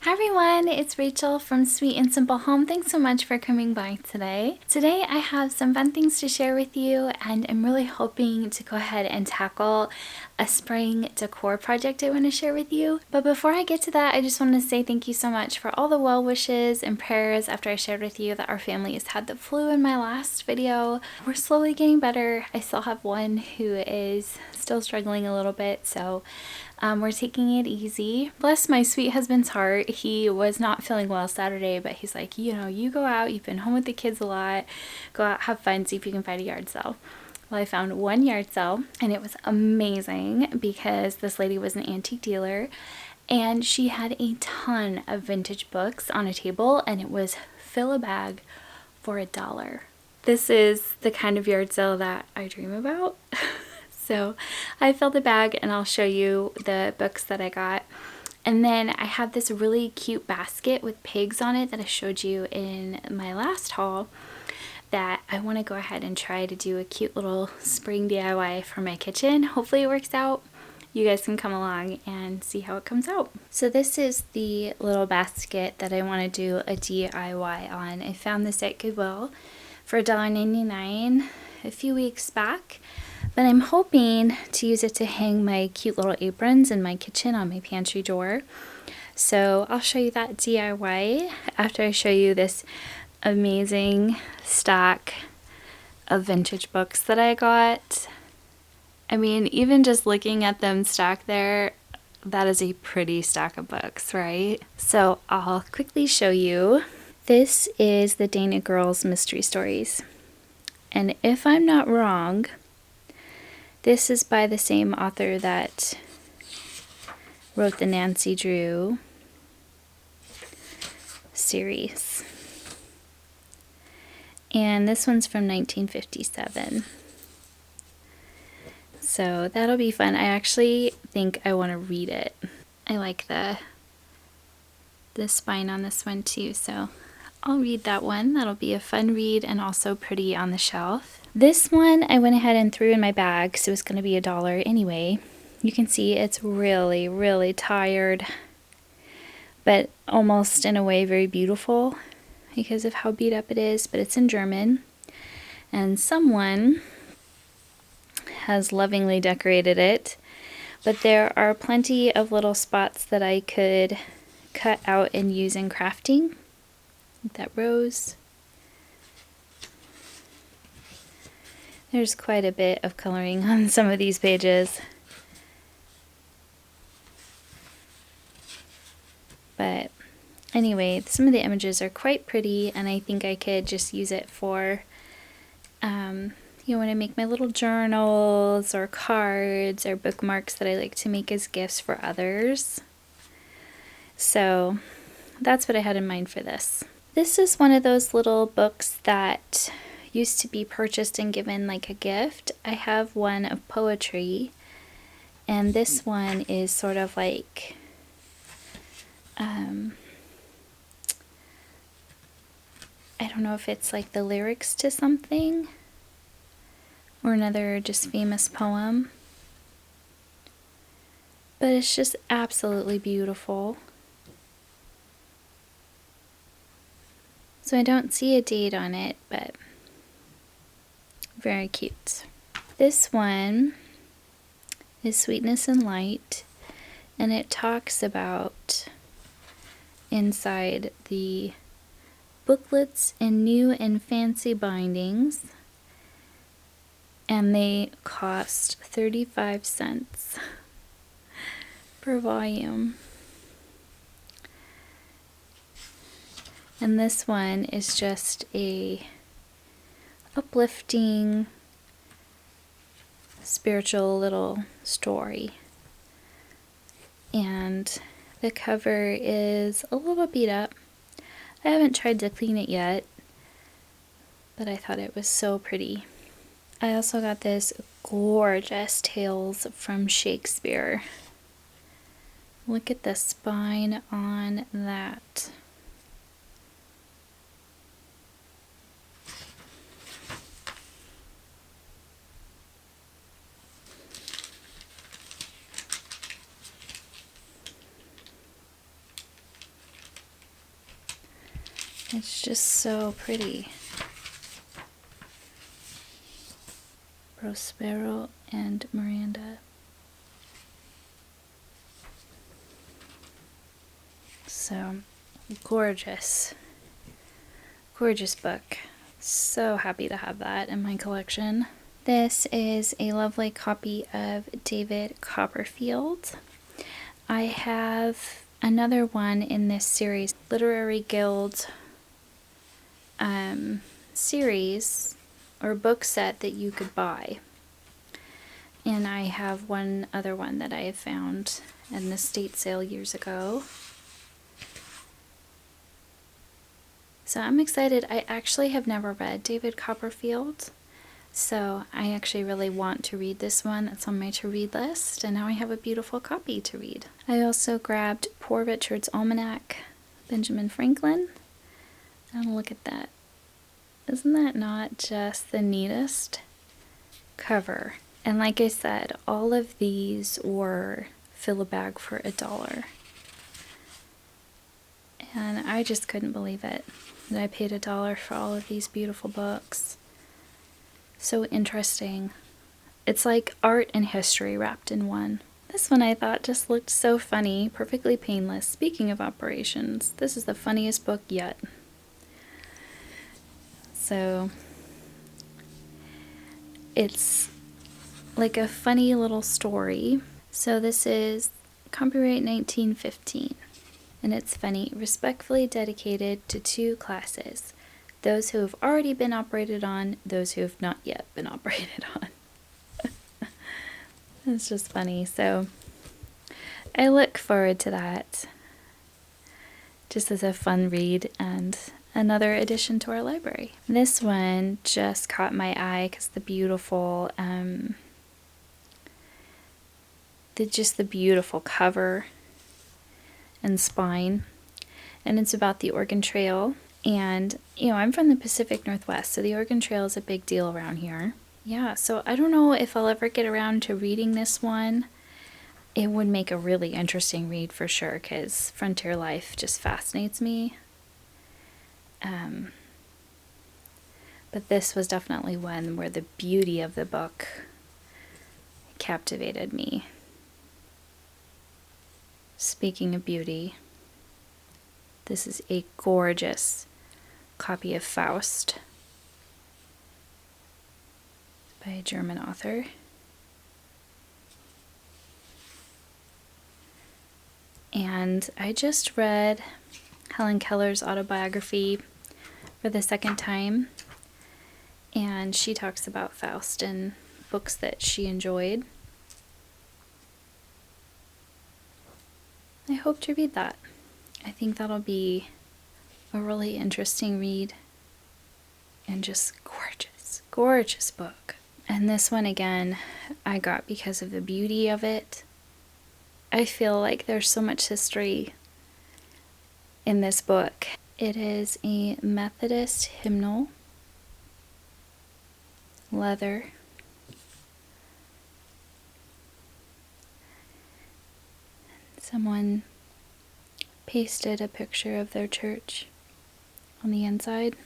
Hi everyone, it's Rachel from Sweet and Simple Home. Thanks so much for coming by today. Today I have some fun things to share with you, and I'm really hoping to go ahead and tackle a spring decor project I want to share with you. But before I get to that, I just want to say thank you so much for all the well wishes and prayers after I shared with you that our family has had the flu in my last video. We're slowly getting better. I still have one who is still struggling a little bit, so we're taking it easy. Bless my sweet husband's heart. He was not feeling well Saturday, but he's like, you go out, you've been home with the kids a lot, go out, have fun, see if you can find a yard sale. Well, I found one yard sale and it was amazing because this lady was an antique dealer and she had a ton of vintage books on a table, and it was fill a bag for $1. This is the kind of yard sale that I dream about. So I filled the bag and I'll show you the books that I got. And then I have this really cute basket with pigs on it that I showed you in my last haul that I want to go ahead and try to do a cute little spring DIY for my kitchen. Hopefully it works out. You guys can come along and see how it comes out. So this is the little basket that I want to do a DIY on. I found this at Goodwill for $1.99 a few weeks back. But I'm hoping to use it to hang my cute little aprons in my kitchen on my pantry door. So I'll show you that DIY after I show you this amazing stack of vintage books that I got. I mean, even just looking at them stacked there, that is a pretty stack of books, right? So I'll quickly show you. This is the Dana Girls Mystery Stories. And if I'm not wrong, this is by the same author that wrote the Nancy Drew series. And this one's from 1957. So that'll be fun. I actually think I want to read it. I like the spine on this one too, so I'll read that one. That'll be a fun read and also pretty on the shelf. This one I went ahead and threw in my bag, so it's going to be $1 anyway. You can see it's really, really tired, but almost in a way very beautiful because of how beat up it is, but it's in German. And someone has lovingly decorated it, but there are plenty of little spots that I could cut out and use in crafting. That rose. There's quite a bit of coloring on some of these pages. But anyway, some of the images are quite pretty, and I think I could just use it for, when I make my little journals or cards or bookmarks that I like to make as gifts for others. So that's what I had in mind for this. This is one of those little books that used to be purchased and given like a gift. I have one of poetry, and this one is sort of like I don't know if it's like the lyrics to something or another just famous poem, but it's just absolutely beautiful. So I don't see a date on it, but very cute. This one is Sweetness and Light, and it talks about inside the booklets in new and fancy bindings, and they cost 35 cents per volume. And this one is just a uplifting, spiritual little story. And the cover is a little beat up. I haven't tried to clean it yet, but I thought it was so pretty. I also got this gorgeous Tales from Shakespeare. Look at the spine on that. It's just so pretty. Prospero and Miranda. So gorgeous. Gorgeous book. So happy to have that in my collection. This is a lovely copy of David Copperfield. I have another one in this series, Literary Guild series or book set that you could buy. And I have one other one that I have found in the estate sale years ago. So I'm excited. I actually have never read David Copperfield, so I actually really want to read this one. It's on my to-read list, and now I have a beautiful copy to read. I also grabbed Poor Richard's Almanac, Benjamin Franklin. And look at that. Isn't that not just the neatest cover? And like I said, all of these were fill a bag for $1. And I just couldn't believe it that I paid $1 for all of these beautiful books. So interesting. It's like art and history wrapped in one. This one I thought just looked so funny, perfectly painless. Speaking of operations, this is the funniest book yet. So it's like a funny little story. So this is copyright 1915. And it's funny, respectfully dedicated to 2 classes. Those who have already been operated on, those who have not yet been operated on. It's just funny. So I look forward to that. Just as a fun read and another addition to our library. This one just caught my eye because the beautiful, the beautiful cover and spine, and it's about the Oregon Trail. And you know, I'm from the Pacific Northwest, so the Oregon Trail is a big deal around here. Yeah, so I don't know if I'll ever get around to reading this one. It would make a really interesting read for sure, because frontier life just fascinates me. But this was definitely one where the beauty of the book captivated me. Speaking of beauty, this is a gorgeous copy of Faust by a German author. And I just read Helen Keller's autobiography for the second time, and she talks about Faust and books that she enjoyed. I hope to read that. I think that'll be a really interesting read and just gorgeous, gorgeous book. And this one again, I got because of the beauty of it. I feel like there's so much history in this book. It is a Methodist hymnal, leather. Someone pasted a picture of their church on the inside.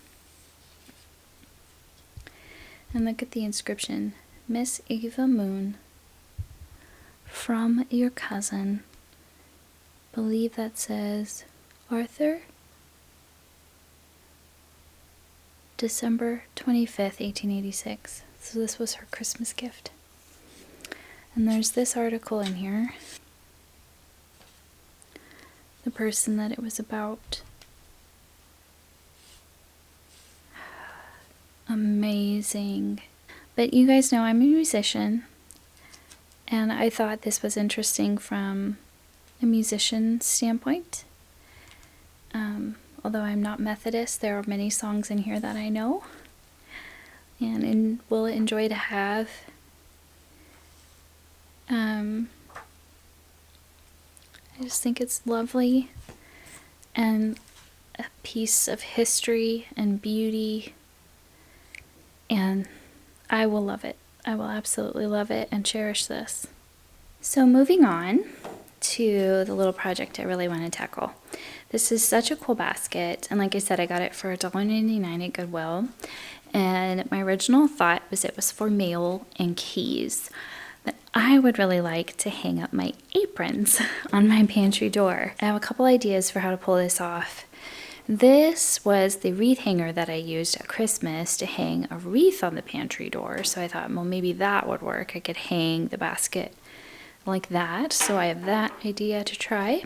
And look at the inscription, Miss Eva Moon, from your cousin. Believe that says Arthur, December 25th, 1886. So this was her Christmas gift. And there's this article in here. The person that it was about. Amazing. But you guys know I'm a musician, and I thought this was interesting from a musician standpoint. Although I'm not Methodist, there are many songs in here that I know and will enjoy to have. I just think it's lovely and a piece of history and beauty, and I will love it. I will absolutely love it and cherish this. So moving on to the little project I really want to tackle. This is such a cool basket, and like I said, I got it for $1.99 at Goodwill. And my original thought was it was for mail and keys, but I would really like to hang up my aprons on my pantry door. I have a couple ideas for how to pull this off. This was the wreath hanger that I used at Christmas to hang a wreath on the pantry door. So I thought, well, maybe that would work. I could hang the basket like that. So I have that idea to try.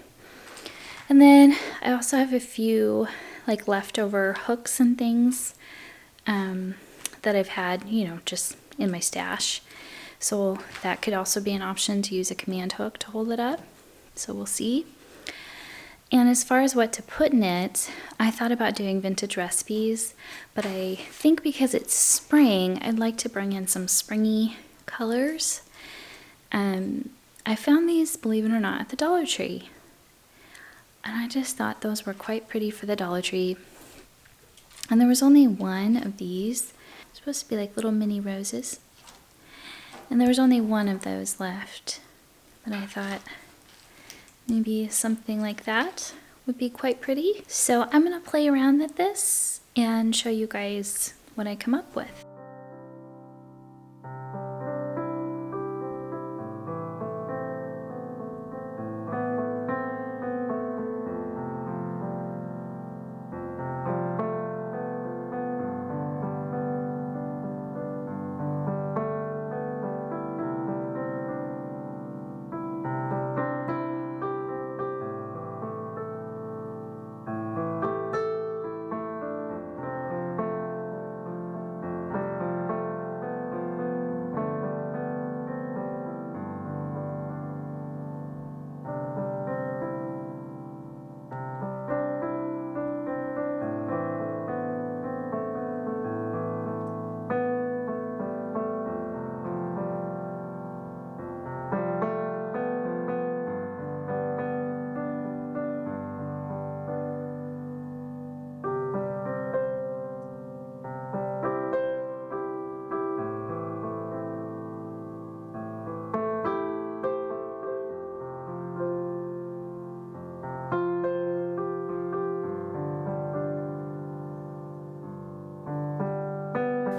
And then I also have a few like leftover hooks and things that I've had, you know, just in my stash. So that could also be an option, to use a command hook to hold it up. So we'll see. And as far as what to put in it, I thought about doing vintage recipes, but I think because it's spring, I'd like to bring in some springy colors. I found these, believe it or not, at the Dollar Tree. And I just thought those were quite pretty for the Dollar Tree. And there was only one of these. It's supposed to be like little mini roses. And there was only one of those left. But I thought maybe something like that would be quite pretty. So I'm going to play around with this and show you guys what I come up with.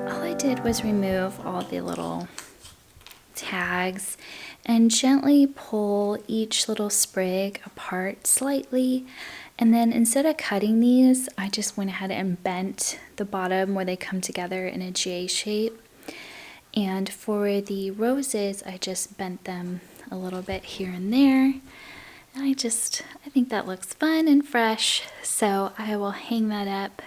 All I did was remove all the little tags and gently pull each little sprig apart slightly. And then instead of cutting these, I just went ahead and bent the bottom where they come together in a J shape. And for the roses, I just bent them a little bit here and there. And I think that looks fun and fresh. So I will hang that up.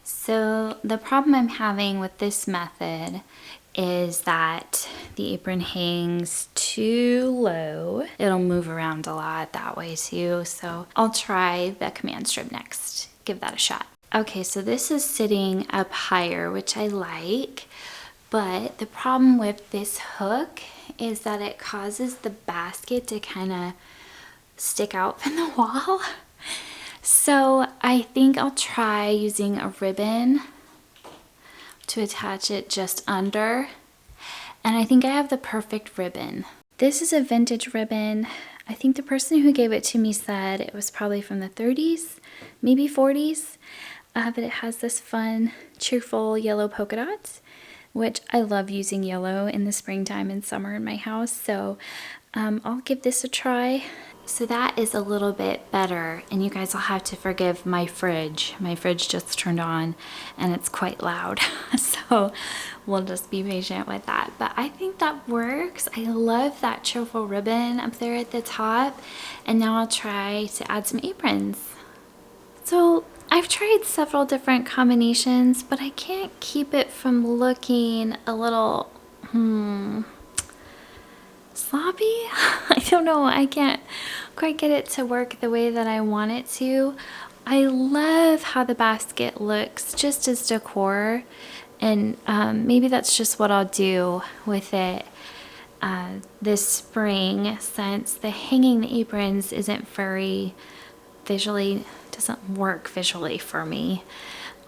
So the problem I'm having with this method is that the apron hangs too low. It'll move around a lot that way too. So I'll try the command strip next. Give that a shot. Okay, so this is sitting up higher, which I like. But the problem with this hook is that it causes the basket to kind of stick out from the wall. So I think I'll try using a ribbon to attach it just under. And I think I have the perfect ribbon. This is a vintage ribbon. I think the person who gave it to me said it was probably from the 30s, maybe 40s. But it has this fun, cheerful yellow polka dots, which I love using yellow in the springtime and summer in my house. So I'll give this a try. So that is a little bit better, and you guys will have to forgive my fridge. My fridge just turned on and it's quite loud. So we'll just be patient with that. But I think that works. I love that cheerful ribbon up there at the top. And now I'll try to add some aprons. So I've tried several different combinations, but I can't keep it from looking a little, sloppy? I don't know. I can't quite get it to work the way that I want it to. I love how the basket looks just as decor, and maybe that's just what I'll do with it this spring, since the hanging the aprons isn't very visually, doesn't work visually for me.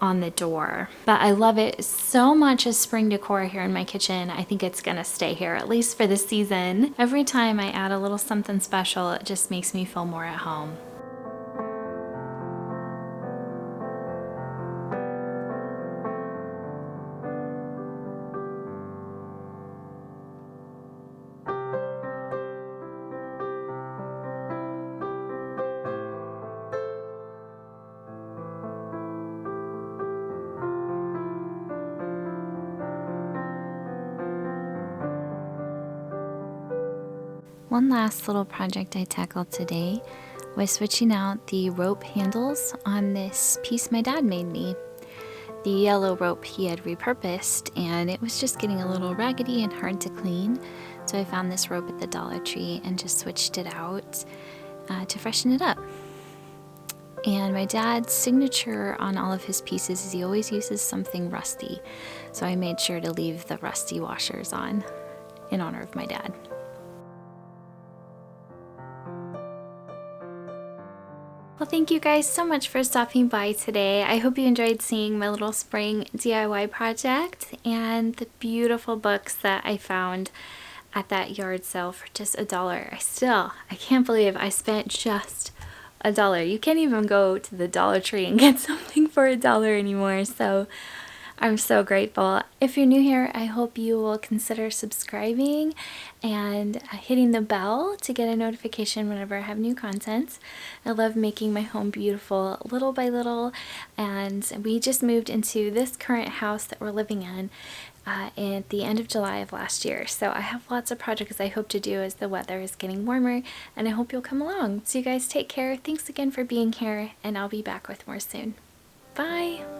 on the door. But I love it so much as spring decor here in my kitchen. I think it's gonna stay here, at least for this season. Every time I add a little something special, it just makes me feel more at home. One last little project I tackled today was switching out the rope handles on this piece my dad made me. The yellow rope he had repurposed, and it was just getting a little raggedy and hard to clean. So I found this rope at the Dollar Tree and just switched it out to freshen it up. And my dad's signature on all of his pieces is he always uses something rusty. So I made sure to leave the rusty washers on in honor of my dad. Well, thank you guys so much for stopping by today. I hope you enjoyed seeing my little spring DIY project and the beautiful books that I found at that yard sale for just $1. I can't believe I spent just $1. You can't even go to the Dollar Tree and get something for $1 anymore, so I'm so grateful. If you're new here, I hope you will consider subscribing and hitting the bell to get a notification whenever I have new content. I love making my home beautiful little by little, and we just moved into this current house that we're living in at the end of July of last year. So I have lots of projects I hope to do as the weather is getting warmer, and I hope you'll come along. So you guys take care. Thanks again for being here, and I'll be back with more soon. Bye!